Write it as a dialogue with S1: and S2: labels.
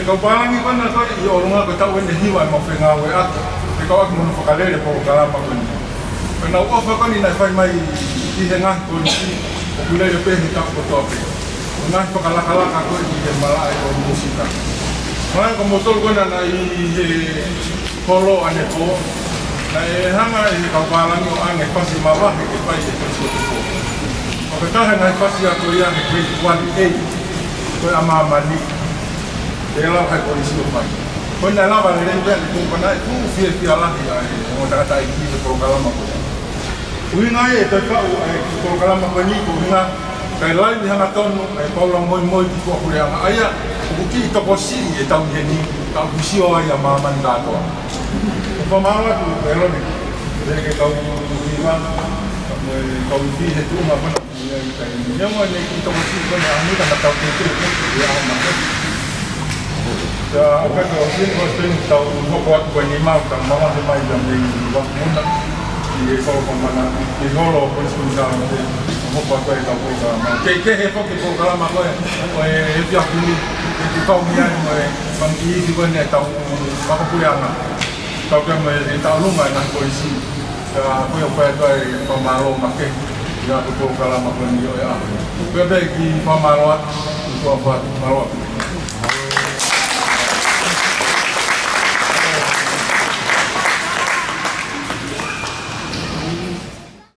S1: Kau parangi mana kau i orunga ko tau ene hiwa mo fenga we at e kau mo fakalele po kala pa kun na ofa ko ni na fai mai i henga ko ni o kule le pe ta ko tope na ko kala kala ka ko i mala e ko musika mana ko motor ko na i kolo ane ko na e hanga i kau parangi o ane pasi mawa ke pai e ko so ko ko ta na pasi a ko ia ke grade 1A ko ama mani ela vai por isso pai quando ela vai ler bem com quando tu fia lá e o tá aqui do programa o ina é tá o programa bani o ina kai lá de hana tono ai paulo moi de ko kurea aya o que to posi e tá o geni tá o si o ia mama mandato o famala tu elo ne de que tá o ina tá o fi de tu uma bona eu não é que to posi com a amiga da tá o que eu ama ya apa kalau sini kalau sini tahu buat penyimak dan malah semai jam ini waktu mana di kalau pemana di kalau pun sudah nanti buat kau tahu program ke hebat ke program aku dia pilih di tahun ini bangki juga ni tahu apa punya tahu kan tahu lu mana polisi aku yang pakai pemalu pakai ya program aku ni ya berbagai pemalu itu apa malu